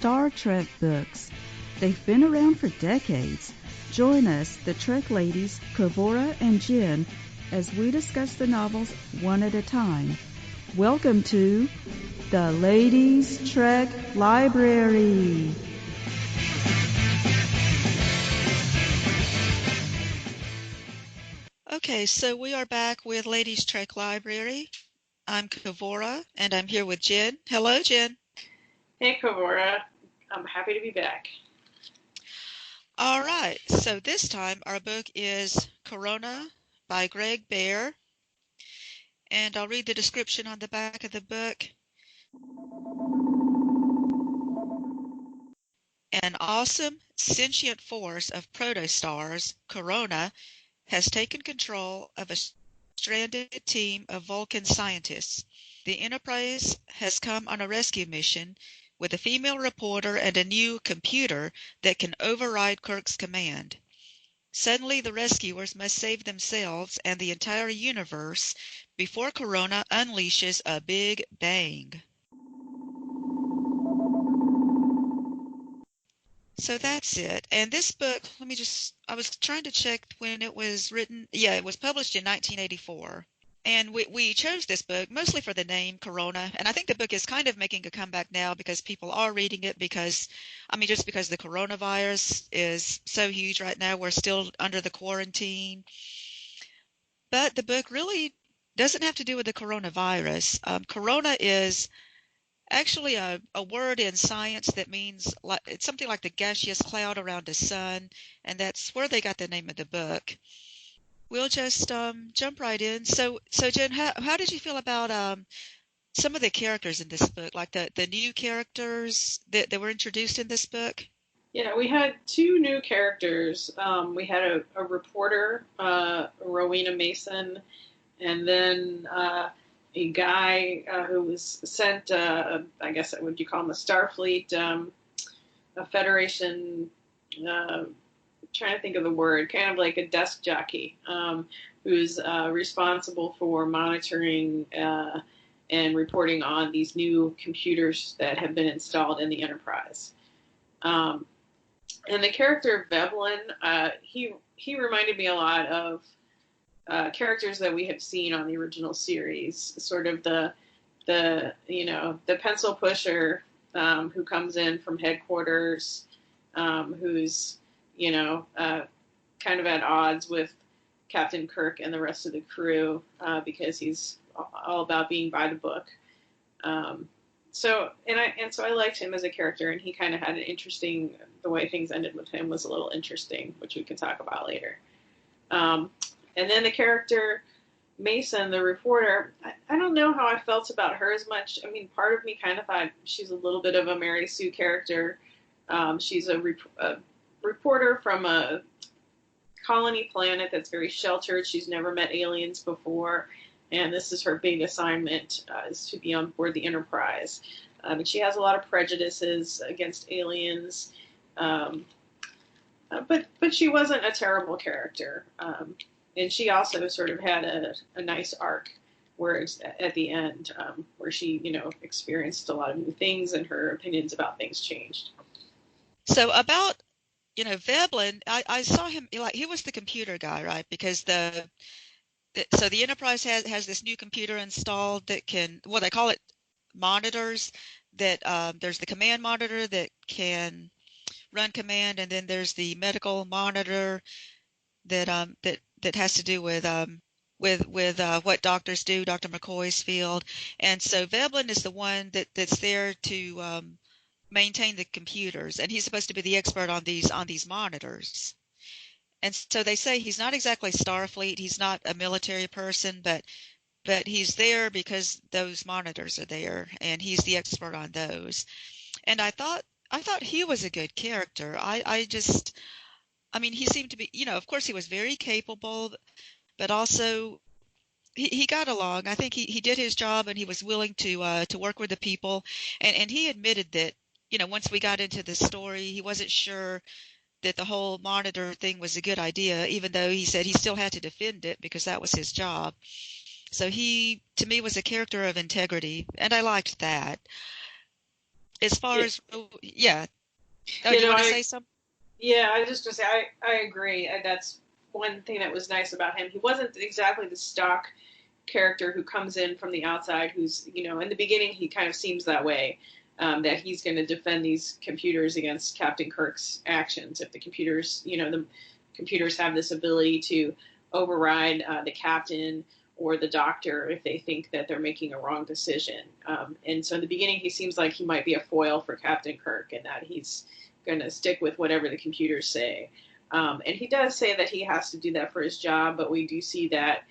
Star Trek books. They've been around for decades. Join us, the Trek ladies, Kavura and Jen, as we discuss the novels one at a time. Welcome to the Ladies Trek Library. Okay, so we are back with Ladies Trek Library. I'm Kavura, and I'm here with Jen. Hello, Jen. Hey, Kavura. I'm happy to be back. All right, so this time our book is Corona by Greg Bear, and I'll read the description on the back of the book. An awesome, sentient force of protostars, Corona, has taken control of a stranded team of Vulcan scientists. The Enterprise has come on a rescue mission with a female reporter and a new computer that can override Kirk's command. Suddenly, the rescuers must save themselves and the entire universe before Corona unleashes a big bang. So that's it. And this book, I was trying to check when it was written. Yeah, it was published in 1984. And we chose this book mostly for the name Corona. And I think the book is kind of making a comeback now because people are reading it just because the coronavirus is so huge right now. We're still under the quarantine. But the book really doesn't have to do with the coronavirus. Corona is actually a word in science that means it's something like the gaseous cloud around a sun. And that's where they got the name of the book. We'll just jump right in. So Jen, how did you feel about some of the characters in this book, like the new characters that were introduced in this book? Yeah, we had two new characters. We had a reporter, Rowena Mason, and then a guy who was sent, I guess, what you call him, a Starfleet, a Federation, trying to think of the word, kind of like a desk jockey, who's responsible for monitoring and reporting on these new computers that have been installed in the Enterprise. And the character of Veblen, he reminded me a lot of characters that we have seen on the original series, sort of the pencil pusher who comes in from headquarters, who's kind of at odds with Captain Kirk and the rest of the crew because he's all about being by the book. So I liked him as a character, and he kind of had the way things ended with him was a little interesting, which we can talk about later. And then the character Mason, the reporter, I don't know how I felt about her as much. I mean, part of me kind of thought she's a little bit of a Mary Sue character. She's a reporter from a colony planet that's very sheltered. She's never met aliens before, and this is her big assignment, is to be on board the Enterprise. And she has a lot of prejudices against aliens, but she wasn't a terrible character. And she also sort of had a nice arc where it's at the end, where she, experienced a lot of new things and her opinions about things changed. So about Veblen, I saw him, like, he was the computer guy, right? Because the Enterprise has this new computer installed that can, well, they call it monitors, that there's the command monitor that can run command, and then there's the medical monitor that has to do with what doctors do, Dr. McCoy's field. And so Veblen is the one that's there to maintain the computers, and he's supposed to be the expert on these monitors. And so they say he's not exactly Starfleet, he's not a military person, but he's there because those monitors are there, and he's the expert on those. And I thought he was a good character. He seemed to be, of course he was very capable, but also he got along. I think he did his job, and he was willing to work with the people. And he admitted that, once we got into the story, he wasn't sure that the whole monitor thing was a good idea, even though he said he still had to defend it because that was his job. So he, to me, was a character of integrity, and I liked that. as far Yeah, as, oh, yeah. Oh, you do you know, want to say something? yeah, I just to say I agree. That's one thing that was nice about him. He wasn't exactly the stock character who comes in from the outside, who's, in the beginning he kind of seems that way, that he's going to defend these computers against Captain Kirk's actions. If the computers, the computers have this ability to override the captain or the doctor if they think that they're making a wrong decision. And so in the beginning he seems like he might be a foil for Captain Kirk, and that he's going to stick with whatever the computers say. And he does say that he has to do that for his job, but we do see that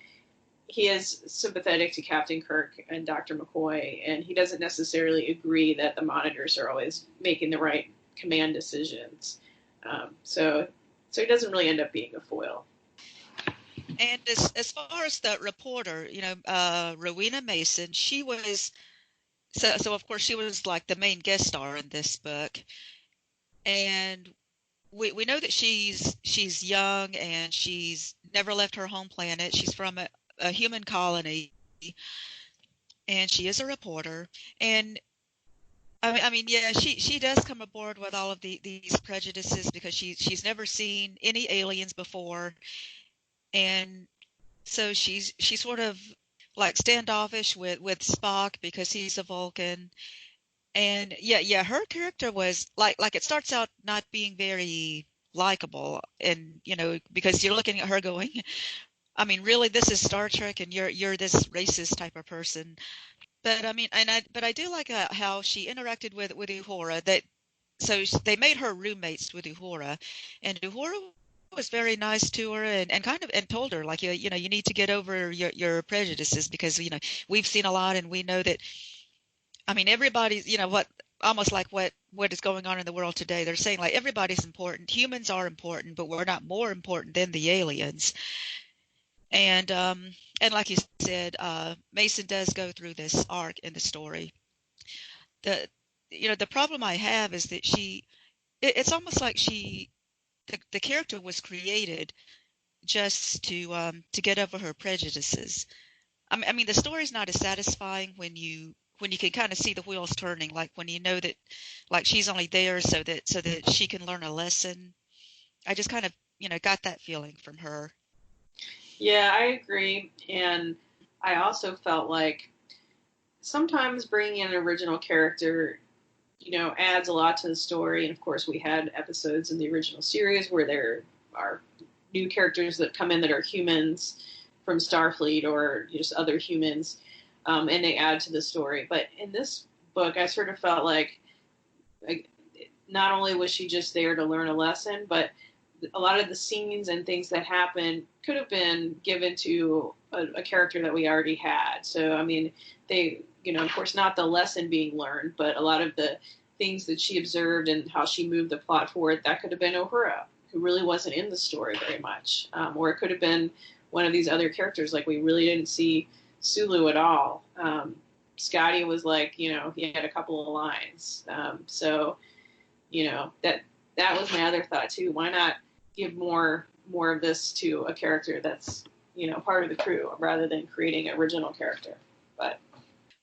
he is sympathetic to Captain Kirk and Dr. McCoy, and he doesn't necessarily agree that the monitors are always making the right command decisions. So he doesn't really end up being a foil. And as far as the reporter, Rowena Mason, she was so of course she was like the main guest star in this book, and we know that she's young and she's never left her home planet. She's from a human colony, and she is a reporter. And I mean, yeah, she does come aboard with all of these prejudices because she's never seen any aliens before, and so she's sort of like standoffish with Spock because he's a Vulcan. And yeah, her character was like it starts out not being very likable, and because you're looking at her going, I mean, really, this is Star Trek, and you're this racist type of person. But I mean, but I do like how she interacted with Uhura. They made her roommates with Uhura, and Uhura was very nice to her and kind of and told her like you need to get over your prejudices because we've seen a lot and we know that. I mean, everybody's, what, almost like what is going on in the world today. They're saying like everybody's important. Humans are important, but we're not more important than the aliens. And like you said, Mason does go through this arc in the story. The the problem I have is that it's almost like the character was created just to get over her prejudices. I mean, the story's not as satisfying when you can kind of see the wheels turning, like when you know that, like she's only there so that she can learn a lesson. I just kind of got that feeling from her. Yeah, I agree. And I also felt like sometimes bringing in an original character, adds a lot to the story. And of course, we had episodes in the original series where there are new characters that come in that are humans from Starfleet or just other humans, and they add to the story. But in this book, I sort of felt like not only was she just there to learn a lesson, but a lot of the scenes and things that happen could have been given to a character that we already had. So, I mean, they, of course, not the lesson being learned, but a lot of the things that she observed and how she moved the plot forward, that could have been Uhura, who really wasn't in the story very much. Or it could have been one of these other characters, like we really didn't see Sulu at all. Scotty was like, he had a couple of lines. So, that was my other thought too. Why not give more of this to a character that's part of the crew rather than creating an original character? But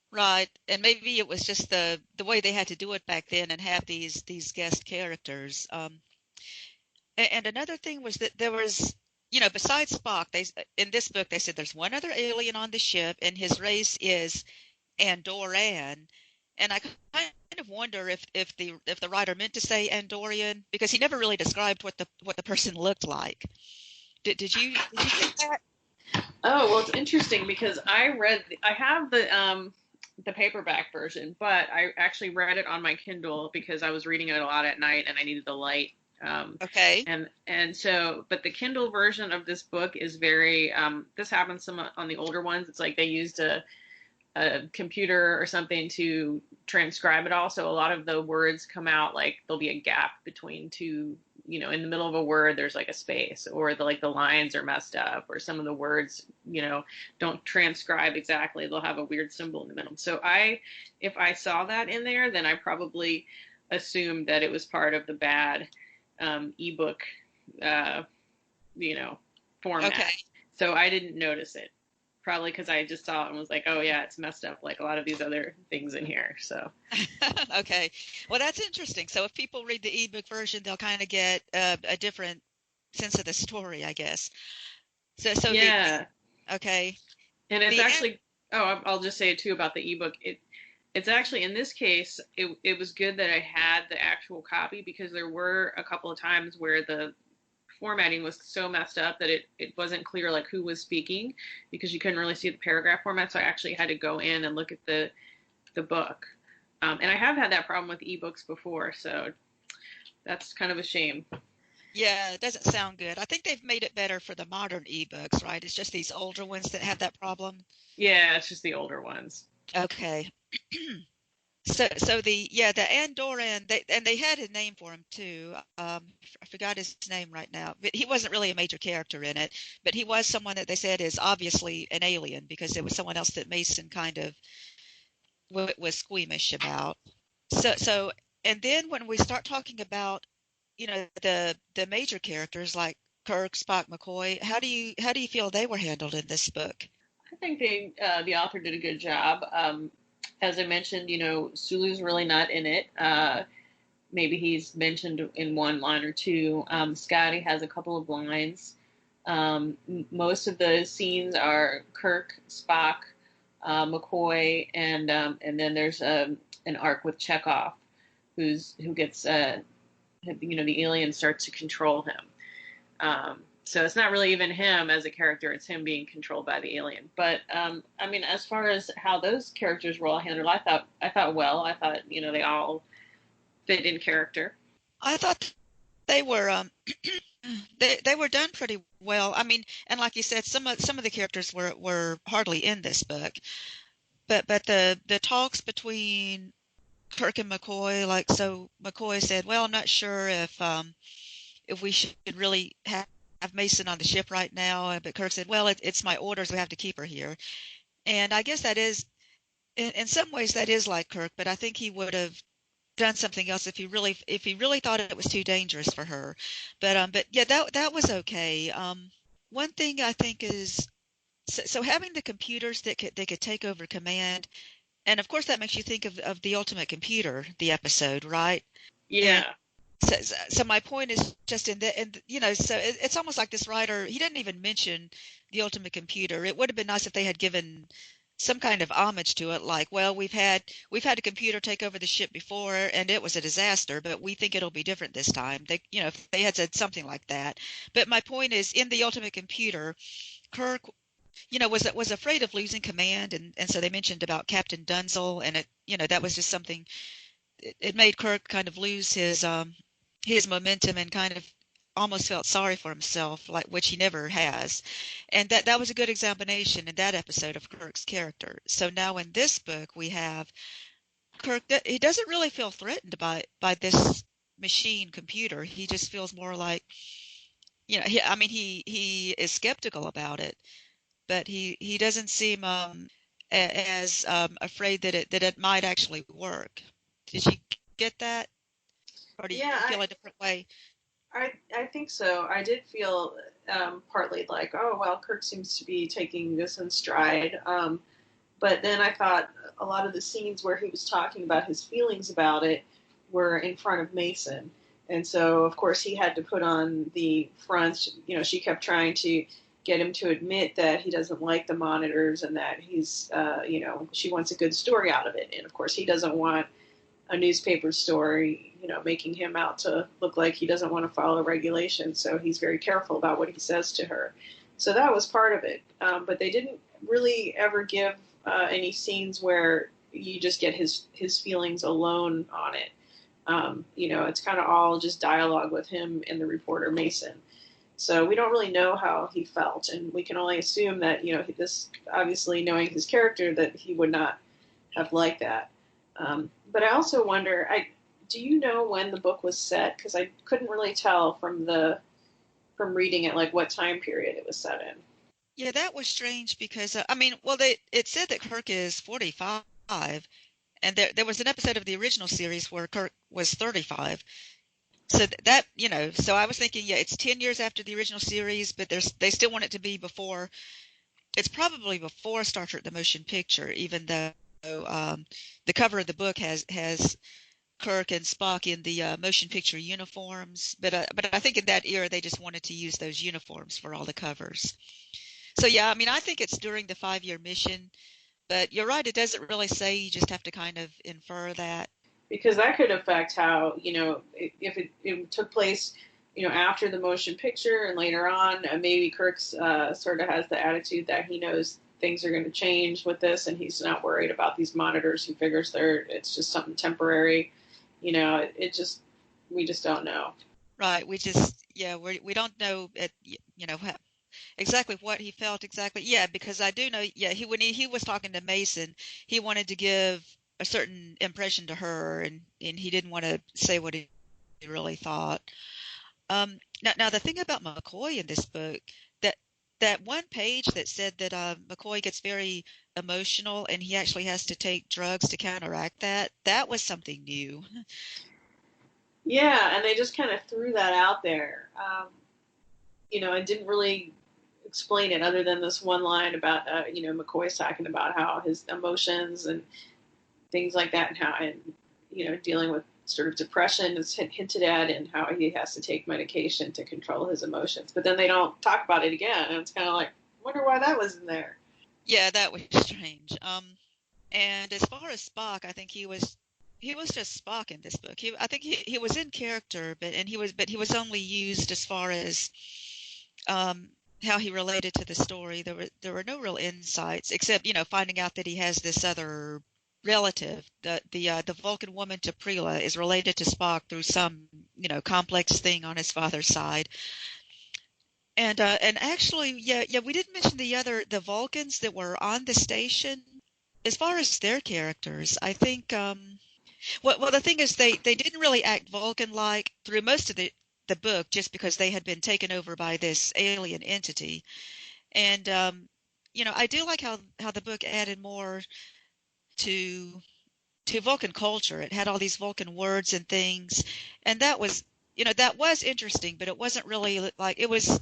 Right, and maybe it was just the way they had to do it back then and have these guest characters. And another thing was that there was, besides Spock, in this book they said there's one other alien on the ship, and his race is Andoran. And I kind of wonder if the writer meant to say Andorian because he never really described what the person looked like. Did you get that? oh well, it's interesting because I have the paperback version, but I actually read it on my Kindle because I was reading it a lot at night and I needed the light. Okay. And so, but the Kindle version of this book is very. This happens some on the older ones. It's like they used a computer or something to transcribe it all. So a lot of the words come out like there'll be a gap between two, in the middle of a word, there's like a space, or the lines are messed up, or some of the words, don't transcribe exactly. They'll have a weird symbol in the middle. So if I saw that in there, then I probably assumed that it was part of the bad ebook, uh, format. Okay. So I didn't notice it probably because I just saw it and was like, oh yeah, it's messed up like a lot of these other things in here. So Okay. Well, that's interesting. So if people read the ebook version, they'll kind of get a different sense of the story, I guess. So yeah, okay. and it's The actually, oh, I'll just say it too about the ebook. It's actually, in this case, it was good that I had the actual copy, because there were a couple of times where the formatting was so messed up that it wasn't clear like who was speaking, because you couldn't really see the paragraph format. So I actually had to go in and look at the book. And I have had that problem with ebooks before, so that's kind of a shame. Yeah, it doesn't sound good. I think they've made it better for the modern ebooks, right? It's just these older ones that have that problem. Yeah, it's just the older ones. Okay. So the Andoran, they had a name for him too. I forgot his name right now, but he wasn't really a major character in it. But he was someone that they said is obviously an alien, because it was someone else that Mason kind of was squeamish about. So and then when we start talking about, the major characters like Kirk, Spock, McCoy, how do you feel they were handled in this book? I think the author did a good job. As I mentioned, Sulu's really not in it. Maybe he's mentioned in one line or two. Scotty has a couple of lines. Most of the scenes are Kirk, Spock, McCoy, and then there's an arc with Chekhov, who gets the alien starts to control him. So it's not really even him as a character; it's him being controlled by the alien. But I mean, as far as how those characters were all handled, I thought well. I thought they all fit in character. I thought they were they were done pretty well. I mean, and like you said, some of the characters were hardly in this book, but the talks between Kirk and McCoy, like, so McCoy said, "Well, I'm not sure if we should really have Mason on the ship right now," but Kirk said, "Well, it's my orders. We have to keep her here." And I guess that is, in some ways, that is like Kirk, but I think he would have done something else if he really thought it was too dangerous for her. But yeah, that was okay. One thing I think is, so having the computers that could take over command, and of course that makes you think of the Ultimate Computer, the episode, right? And Yeah, so my point is just so it's almost like this writer, he didn't even mention the Ultimate Computer. It would have been nice if they had given some kind of homage to it, like, well, we've had a computer take over the ship before and it was a disaster, but we think it'll be different this time. If they had said something like that. But my point is, in the Ultimate Computer, Kirk, was afraid of losing command, and so they mentioned about Captain Dunzel, and that was just something. It made Kirk kind of lose his momentum, and kind of almost felt sorry for himself, like, which he never has. And that was a good examination in that episode of Kirk's character. So now in this book we have Kirk, he doesn't really feel threatened by this machine computer. He just feels more like, I mean, he is skeptical about it, but he doesn't seem as afraid that it might actually work. Did you get that, or do yeah, you feel a different way? I think so. I did feel partly like, oh well, Kirk seems to be taking this in stride. But then I thought a lot of the scenes where he was talking about his feelings about it were in front of Mason. And so, of course, he had to put on the front. She kept trying to get him to admit that he doesn't like the monitors and that she wants a good story out of it. And of course, he doesn't want a newspaper story, making him out to look like he doesn't want to follow regulations. So he's very careful about what he says to her. So that was part of it. But they didn't really ever give any scenes where you just get his feelings alone on it. It's kind of all just dialogue with him and the reporter Mason. So we don't really know how he felt, and we can only assume that this, obviously knowing his character, that he would not have liked that. But I also wonder, do you know when the book was set? Because I couldn't really tell from reading it, like what time period it was set in. Yeah, that was strange because I mean, well, it said that Kirk is 45, and there was an episode of the original series where Kirk was 35. So so I was thinking, yeah, it's 10 years after the original series, but they still want it to be before it's probably before Star Trek: The Motion Picture, even though the cover of the book has Kirk and Spock in the motion picture uniforms. But I think in that era they just wanted to use those uniforms for all the covers. So yeah, I mean, I think it's during the 5-year mission. But you're right, it doesn't really say. You just have to kind of infer that. Because that could affect how, if it took place, after the motion picture and later on, maybe Kirk's sort of has the attitude that he knows things are going to change with this, and he's not worried about these monitors. He figures it's just something temporary. We just don't know. Right. We don't know exactly what he felt exactly. Yeah, because I do know. Yeah, when he was talking to Mason, he wanted to give a certain impression to her, and he didn't want to say what he really thought. Now the thing about McCoy in this book, that one page that said that McCoy gets very emotional and he actually has to take drugs to counteract that. That was something new. Yeah, and they just kind of threw that out there. I didn't really explain it other than this one line about, McCoy's talking about how his emotions and things like that, and dealing with sort of depression is hinted at, and how he has to take medication to control his emotions. But then they don't talk about it again, and it's kind of like, wonder why that was in there. Yeah, that was strange. And as far as Spock, I think he was just Spock in this book. I think he was in character, but he was only used as far as how he related to the story. There were no real insights except finding out that he has this other relative. The Vulcan woman T'Prila is related to Spock through some complex thing on his father's side. And actually, yeah, we didn't mention the Vulcans that were on the station. As far as their characters, I think well the thing is they didn't really act Vulcan-like through most of the book, just because they had been taken over by this alien entity. And I do like how the book added more to Vulcan culture. It had all these Vulcan words and things, and that was interesting, but it wasn't really like it was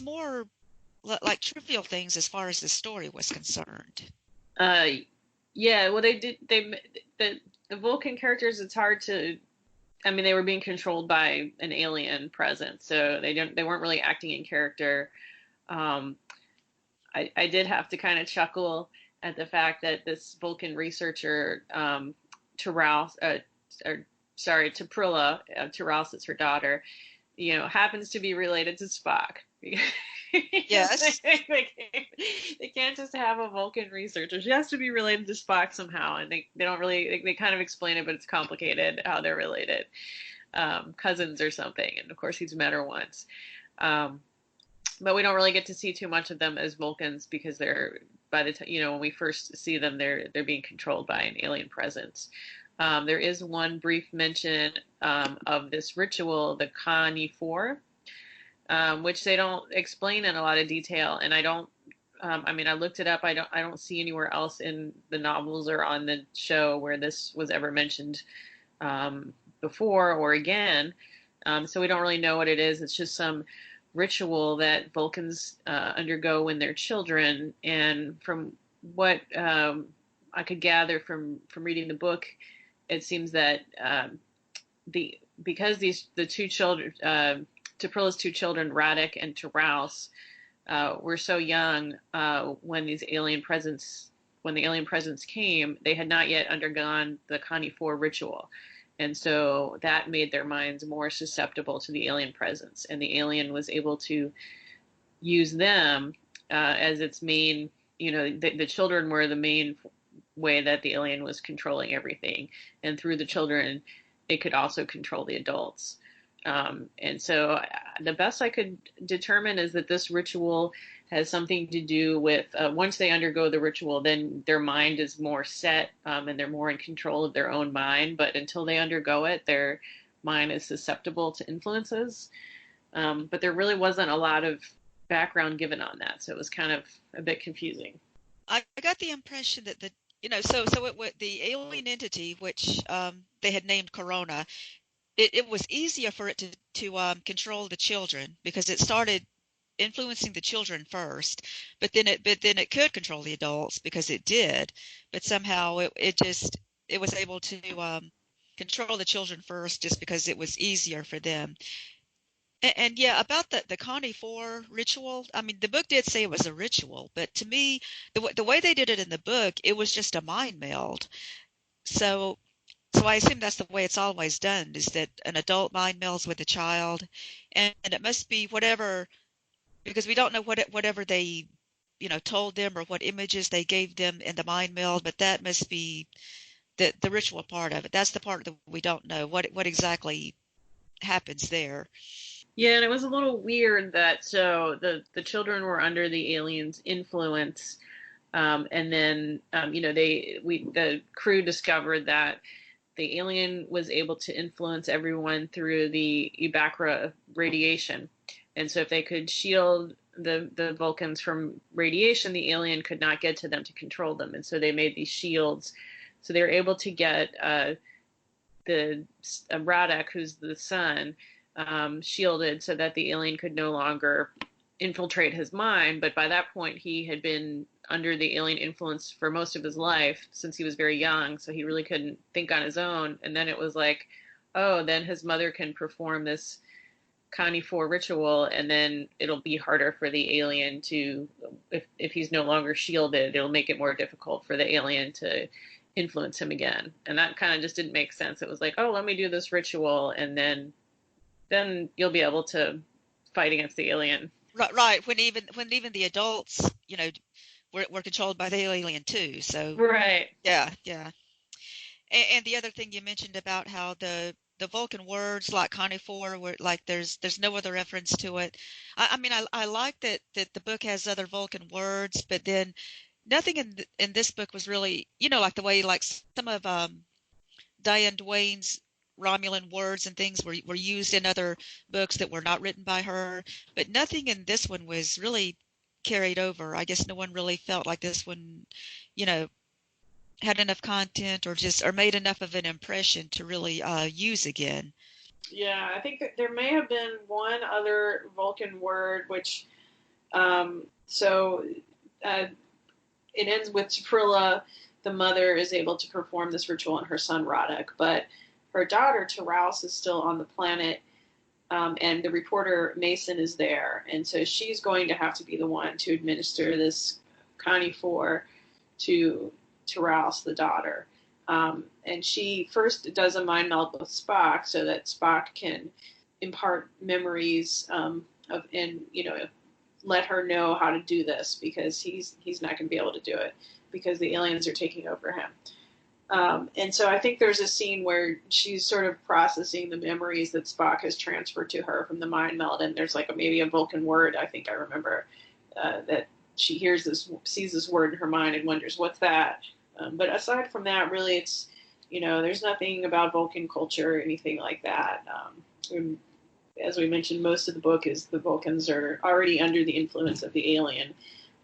more like trivial things as far as the story was concerned. Uh, yeah. Well, the Vulcan characters. It's hard to. I mean, they were being controlled by an alien presence, so they weren't really acting in character. Um, I did have to kind of chuckle at the fact that this Vulcan researcher, T'Prila, T'Rous is her daughter, happens to be related to Spock. Yes. They can't just have a Vulcan researcher. She has to be related to Spock somehow, and they don't really, they kind of explain it, but it's complicated how they're related. Cousins or something, and of course he's met her once. But we don't really get to see too much of them as Vulcans, because they're, by the time, when we first see them, they're being controlled by an alien presence. There is one brief mention of this ritual, the Kani 4, which they don't explain in a lot of detail, and I don't. I mean, I looked it up. I don't see anywhere else in the novels or on the show where this was ever mentioned before or again. So we don't really know what it is. It's just some ritual that Vulcans undergo when they're children, and from what I could gather from reading the book, it seems that because the two children, T'Prila's two children, Radek and T'Rous, were so young when the alien presence came, they had not yet undergone the Kani 4 ritual. And so that made their minds more susceptible to the alien presence. And the alien was able to use them as its main, the children were the main way that the alien was controlling everything. And through the children, it could also control the adults. And so the best I could determine is that this ritual has something to do with once they undergo the ritual, then their mind is more set and they're more in control of their own mind. But until they undergo it, their mind is susceptible to influences. But there really wasn't a lot of background given on that, so it was kind of a bit confusing. I got the impression that the alien entity, which they had named Corona, it was easier for it to control the children, because it started influencing the children first, but then it could control the adults because it did, but somehow it was able to control the children first just because it was easier for them. And yeah, about the Connie Four ritual, I mean, the book did say it was a ritual, but to me, the way they did it in the book, it was just a mind meld. So so I assume that's the way it's always done, is that an adult mind melds with a child, and it must be whatever, because we don't know whatever they, told them or what images they gave them in the mind meld, but that must be the ritual part of it. That's the part that we don't know what exactly happens there. Yeah, and it was a little weird that so the children were under the aliens' influence, and then the crew discovered that the alien was able to influence everyone through the Ebacra radiation, and so if they could shield the Vulcans from radiation, the alien could not get to them to control them, and so they made these shields, so they were able to get the Radek, who's the son, shielded so that the alien could no longer infiltrate his mind. But by that point, he had been under the alien influence for most of his life since he was very young, so he really couldn't think on his own. And then it was like, oh, then his mother can perform this Connie 4 ritual, and then it'll be harder for the alien to, if he's no longer shielded, it'll make it more difficult for the alien to influence him again. And that kind of just didn't make sense. It was like, oh, let me do this ritual, and then you'll be able to fight against the alien. Right. When even the adults, were controlled by the alien too. So Right. yeah, yeah. And the other thing you mentioned about how the Vulcan words like conifer were like there's no other reference to it. I mean I like that the book has other Vulcan words, but then nothing in this book was really, like the way like some of Diane Duane's Romulan words and things were used in other books that were not written by her, but nothing in this one was really carried over. I guess no one really felt like this one, you know, had enough content or made enough of an impression to really use again. Yeah, I think that there may have been one other Vulcan word, which so it ends with Prilla, the mother, is able to perform this ritual on her son Radek, but her daughter Tarouse is still on the planet, and the reporter Mason is there, and so she's going to have to be the one to administer this Connie 4 to Tarouse, the daughter. And she first does a mind meld with Spock so that Spock can impart memories of, and let her know how to do this, because he's not going to be able to do it because the aliens are taking over him. And so I think there's a scene where she's sort of processing the memories that Spock has transferred to her from the mind meld, and there's like maybe a Vulcan word, I think I remember, that she sees this word in her mind and wonders, what's that? But aside from that, really, it's, there's nothing about Vulcan culture or anything like that. As we mentioned, most of the book is the Vulcans are already under the influence of the alien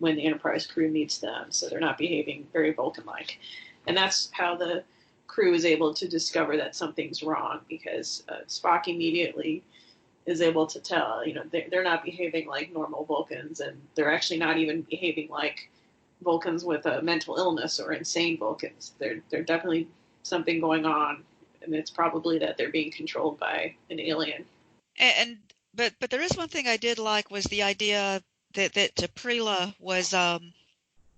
when the Enterprise crew meets them, so they're not behaving very Vulcan-like. And that's how the crew is able to discover that something's wrong, because Spock immediately is able to tell, they're not behaving like normal Vulcans, and they're actually not even behaving like Vulcans with a mental illness or insane Vulcans. They're definitely something going on, and it's probably that they're being controlled by an alien. And but there is one thing I did like was the idea that T'Prila was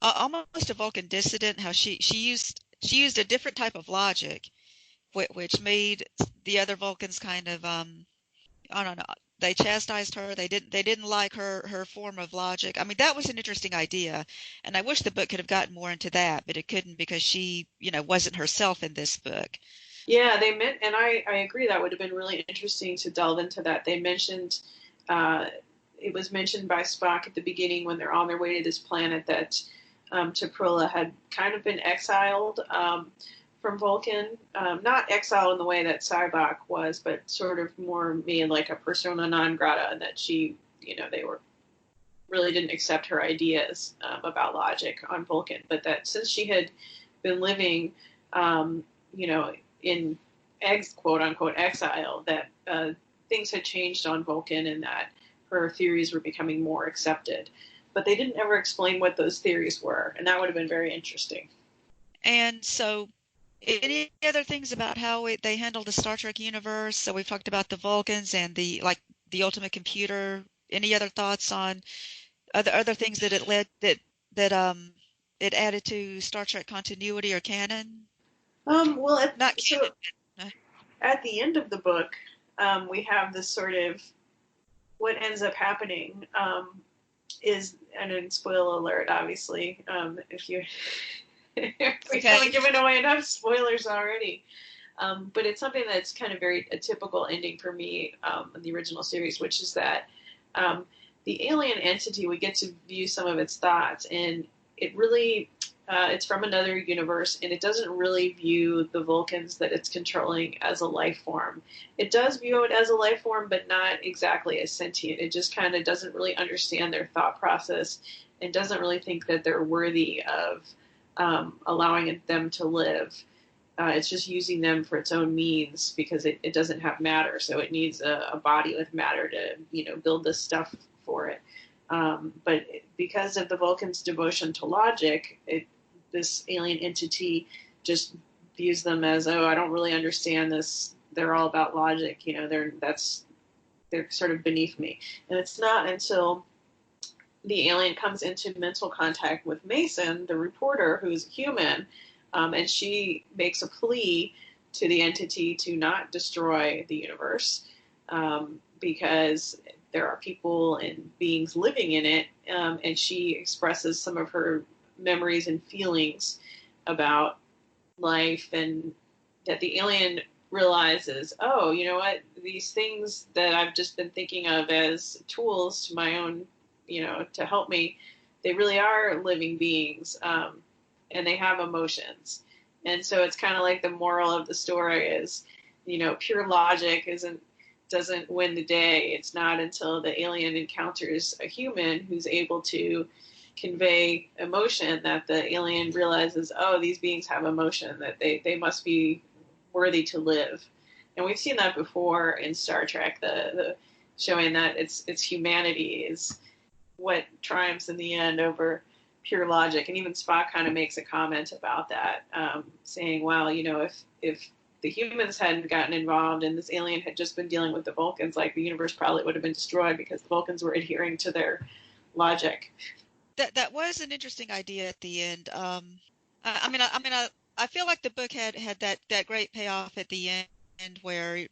almost a Vulcan dissident. How she used a different type of logic, which made the other Vulcans kind of I don't know. They chastised her. They didn't like her form of logic. I mean, that was an interesting idea, and I wish the book could have gotten more into that, but it couldn't because she, wasn't herself in this book. Yeah, they meant, and I agree, that would have been really interesting to delve into that. They mentioned, it was mentioned by Spock at the beginning when they're on their way to this planet that T'Prilla had kind of been exiled from Vulcan. Not exiled in the way that Sybok was, but sort of more made like a persona non grata, and that she, they really didn't accept her ideas about logic on Vulcan. But that since she had been living, in quote unquote exile, that things had changed on Vulcan, and that her theories were becoming more accepted. But they didn't ever explain what those theories were, and that would have been very interesting. And so, any other things about how they handled the Star Trek universe? So we've talked about the Vulcans and the ultimate computer. Any other thoughts on other things that it led that it added to Star Trek continuity or canon? Well, Not so canon. at the end of the book, we have this sort of what ends up happening is, and in spoiler alert, obviously, if you if we haven't given away enough spoilers already. But it's something that's kind of a typical ending for me in the original series, which is that the alien entity, we get to view some of its thoughts, and it really, it's from another universe, and it doesn't really view the Vulcans that it's controlling as a life form. It does view it as a life form, but not exactly as sentient. It just kind of doesn't really understand their thought process and doesn't really think that they're worthy of allowing them to live. It's just using them for its own means because it doesn't have matter, so it needs a body with matter to build this stuff for it. But because of the Vulcans' devotion to logic, this alien entity just views them as, oh, I don't really understand this. They're all about logic, they're sort of beneath me. And it's not until the alien comes into mental contact with Mason, the reporter, who's human, and she makes a plea to the entity to not destroy the universe because there are people and beings living in it, and she expresses some of her memories and feelings about life, and that the alien realizes, oh, you know what, these things that I've just been thinking of as tools to my own, to help me, they really are living beings. And they have emotions. And so it's kind of like the moral of the story is, pure logic doesn't win the day. It's not until the alien encounters a human who's able to convey emotion that the alien realizes, oh, these beings have emotion, that they must be worthy to live. And we've seen that before in Star Trek, the showing that it's humanity is what triumphs in the end over pure logic. And even Spock kind of makes a comment about that, saying, well, if the humans hadn't gotten involved and this alien had just been dealing with the Vulcans, like, the universe probably would have been destroyed because the Vulcans were adhering to their logic. That was an interesting idea at the end. I feel like the book had that great payoff at the end where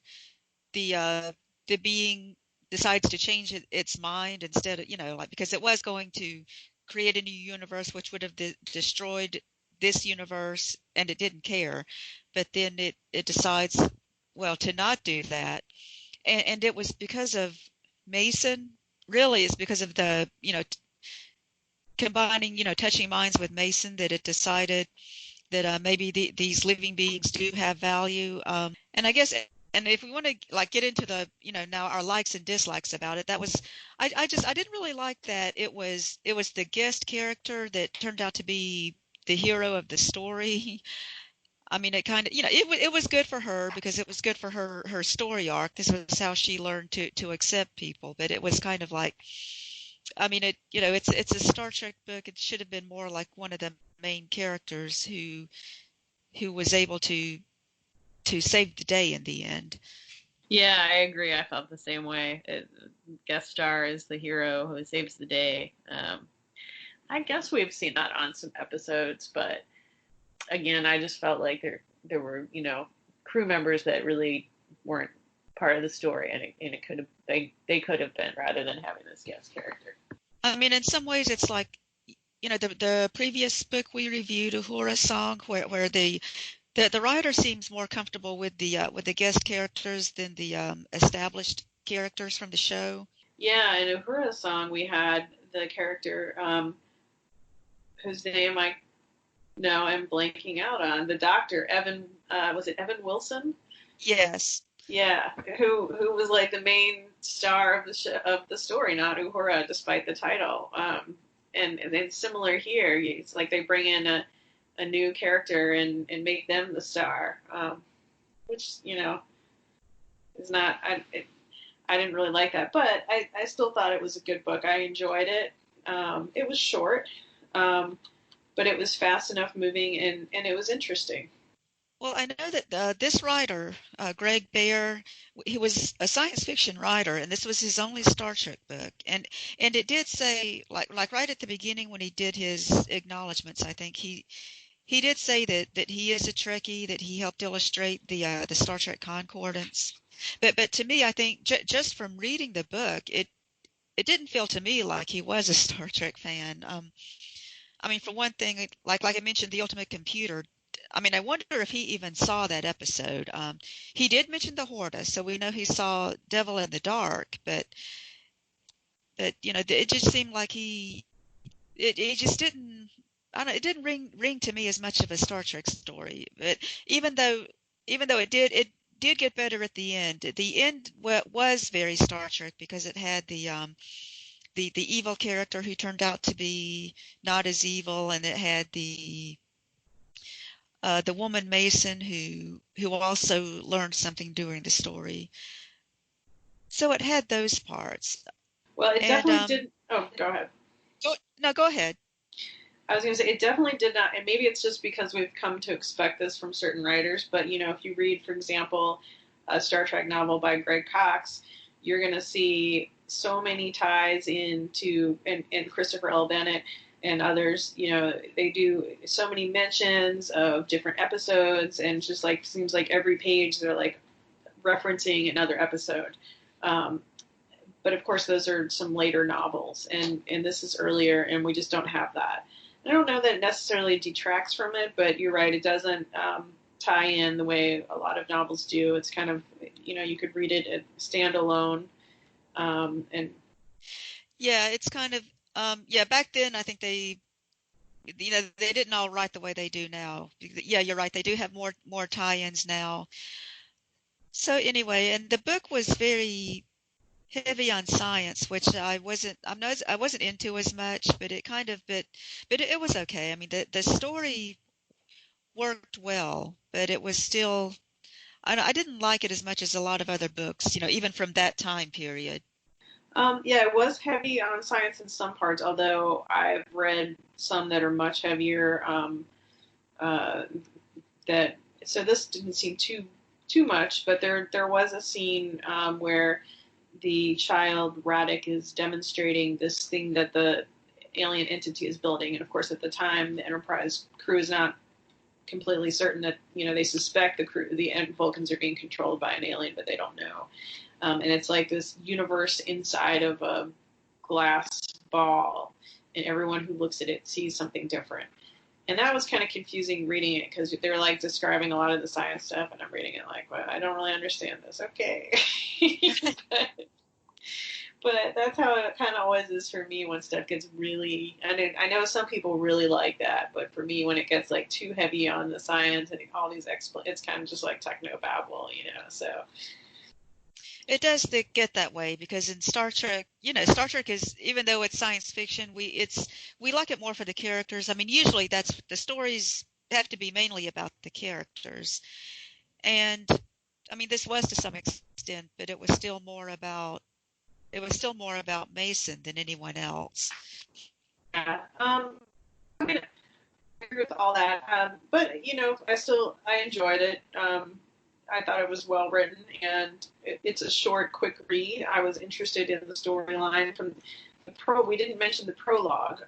the being decides to change its mind instead of, like, because it was going to create a new universe which would have destroyed this universe, and it didn't care, but then it decides, well, to not do that, and it was because of Mason. Really, it's because of the combining touching minds with Mason that it decided that maybe these living beings do have value. And I guess, and if we want to like get into the now our likes and dislikes about it, that was I didn't really like that it was the guest character that turned out to be the hero of the story. I mean, it kind of it was good for her because it was good for her story arc. This was how she learned to accept people, but it was kind of like, I mean, it's a Star Trek book. It should have been more like one of the main characters who was able to save the day in the end. Yeah, I agree. I felt the same way. Guest star is the hero who saves the day. I guess we've seen that on some episodes, but again, I just felt like there were crew members that really weren't part of the story, and it could have they could have been, rather than having this guest character. I mean, in some ways, it's like the previous book we reviewed, Uhura's Song, where the writer seems more comfortable with the guest characters than the established characters from the show. Yeah, in Uhura's Song, we had the character whose name I'm blanking out on. The doctor, Evan, was it Evan Wilson? Yes. Yeah, who was like the main star of the story, not Uhura, despite the title. And it's similar here. It's like they bring in a new character and make them the star, which is not. I didn't really like that, but I still thought it was a good book. I enjoyed it. It was short, but it was fast enough moving, and it was interesting. Well, I know that this writer, Greg Bear, he was a science fiction writer, and this was his only Star Trek book. And it did say, like right at the beginning when he did his acknowledgments, I think he did say that he is a Trekkie, that he helped illustrate the Star Trek concordance. But to me, I think just from reading the book, it didn't feel to me like he was a Star Trek fan. I mean, for one thing, like I mentioned, the Ultimate Computer. I mean, I wonder if he even saw that episode. He did mention the Horta, so we know he saw Devil in the Dark, but it just seemed like it just didn't. I don't know, it didn't ring to me as much of a Star Trek story. But even though it did get better at the end. The end was very Star Trek because it had the evil character who turned out to be not as evil, and it had the woman Mason who also learned something during the story. So it had those parts. Well, it And definitely did. Oh, go ahead. go ahead. I was going to say it definitely did not, and maybe it's just because we've come to expect this from certain writers. But if you read, for example, a Star Trek novel by Greg Cox, you're going to see so many ties into and Christopher L. Bennett and others. They do so many mentions of different episodes, and just like seems like every page they're like referencing another episode. But of course, those are some later novels, and this is earlier, and we just don't have that. I don't know that it necessarily detracts from it, but you're right, it doesn't tie in the way a lot of novels do. It's kind of, you could read it standalone, and Yeah, it's kind of yeah. Back then, I think they didn't all write the way they do now. Yeah, you're right. They do have more tie-ins now. So anyway, and the book was very heavy on science, which I wasn't into as much, but it was okay. I mean, the story worked well, but it was still I didn't like it as much as a lot of other books, even from that time period. yeah, it was heavy on science in some parts, although I've read some that are much heavier. Uh, that so this didn't seem too much, but there was a scene where the child Radek is demonstrating this thing that the alien entity is building, and of course at the time the Enterprise crew is not completely certain that they suspect the Vulcans are being controlled by an alien, but they don't know. And it's like this universe inside of a glass ball, and everyone who looks at it sees something different. And that was kind of confusing reading it because they're like describing a lot of the science stuff, and I'm reading it like, well, I don't really understand this. Okay. but that's how it kind of always is for me when stuff gets really. I know some people really like that, but for me, when it gets like too heavy on the science and all these it's kind of just like techno babble, So It does get that way because in Star Trek, Star Trek is, even though it's science fiction, we like it more for the characters. I mean, usually that's the stories have to be mainly about the characters. And I mean, this was to some extent, but it was still more about Mason than anyone else. yeah, I mean, I agree with all that. But I enjoyed it. I thought it was well written, and it's a short, quick read. I was interested in the storyline from the We didn't mention the prologue.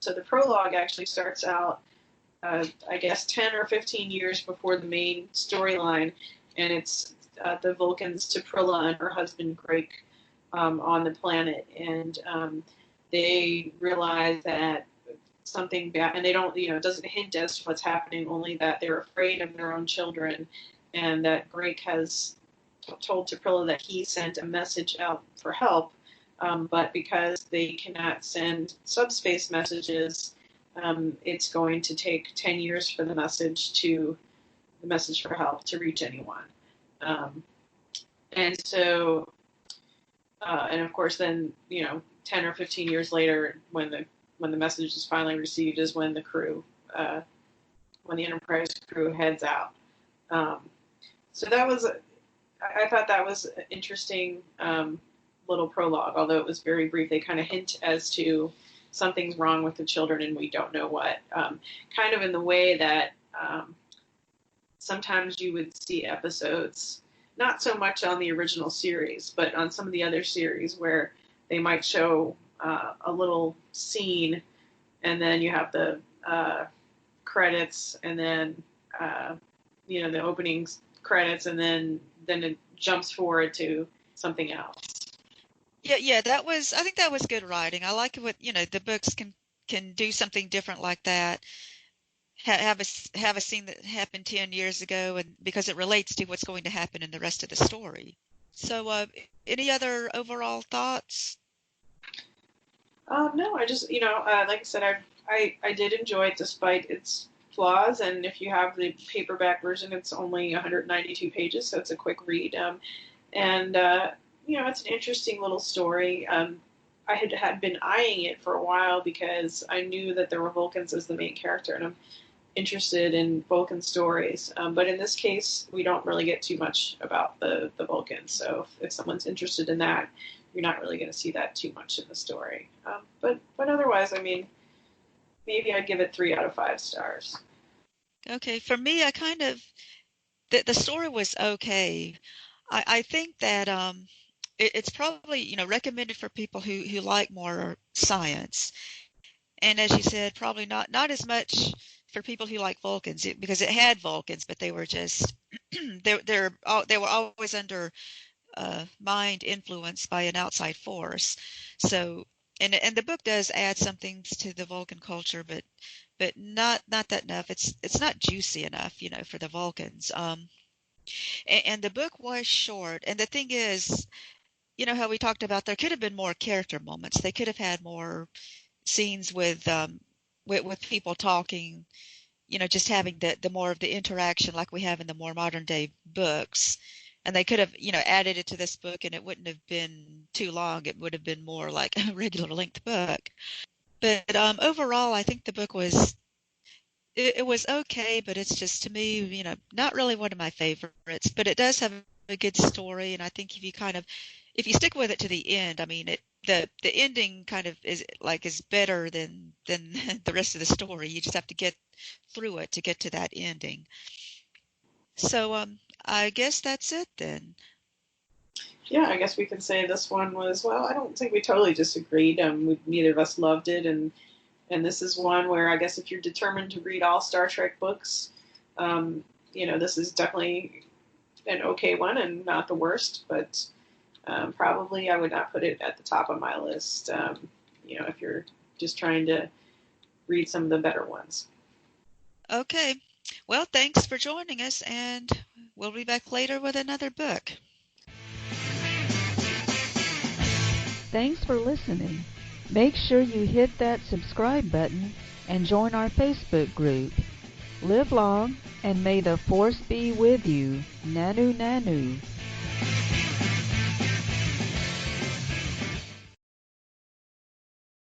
So the prologue actually starts out, I guess, 10 or 15 years before the main storyline, and it's the Vulcans, T'Prilla and her husband Greg, on the planet, and they realize that something bad, and they don't, it doesn't hint as to what's happening, only that they're afraid of their own children, and that Greg has told T'Prilla that he sent a message out for help, but because they cannot send subspace messages, it's going to take 10 years for the message for help to reach anyone. And so, and of course, then 10 or 15 years later, when the message is finally received, is when when the Enterprise crew heads out. So that was, I thought that was an interesting little prologue, although it was very brief. They kind of hint as to something's wrong with the children and we don't know what. Kind of in the way that sometimes you would see episodes, not so much on the original series, but on some of the other series where they might show a little scene and then you have the credits and then the opening credits and then it jumps forward to something else. Yeah, I think that was good writing. I like what, the books can do something different like that. Have a scene that happened 10 years ago, and because it relates to what's going to happen in the rest of the story. So, any other overall thoughts? No, I just, like I said, I did enjoy it despite its flaws. And if you have the paperback version, it's only 192 pages, so it's a quick read. And it's an interesting little story. I had been eyeing it for a while because I knew that there were Vulcans as the main character, and I'm interested in Vulcan stories. But in this case, we don't really get too much about the Vulcans. So if someone's interested in that, you're not really going to see that too much in the story. But otherwise, I mean, maybe I'd give it 3 out of 5 stars. Okay, for me, I kind of the story was okay. I think that it's probably recommended for people who like more science, and as you said, probably not as much for people who like Vulcans because it had Vulcans, but they were just they were always under mind influenced by an outside force. So and the book does add some things to the Vulcan culture, but not that enough. It's not juicy enough, for the Vulcans. And the book was short. And the thing is, how we talked about there could have been more character moments. They could have had more scenes with people talking, just having the more of the interaction like we have in the more modern day books. And they could have, added it to this book and it wouldn't have been too long. It would have been more like a regular length book. But overall, I think the book it was okay, but it's just to me, not really one of my favorites. But it does have a good story, and I think if you stick with it to the end, I mean, the ending kind of is better than the rest of the story. You just have to get through it to get to that ending. So I guess that's it then. Yeah, I guess we can say this one was, well, I don't think we totally disagreed. Neither of us loved it, and this is one where I guess if you're determined to read all Star Trek books, this is definitely an okay one and not the worst, but probably I would not put it at the top of my list, if you're just trying to read some of the better ones. Okay. Well, thanks for joining us, and we'll be back later with another book. Thanks for listening. Make sure you hit that subscribe button and join our Facebook group. Live long, and may the Force be with you. Nanu Nanu.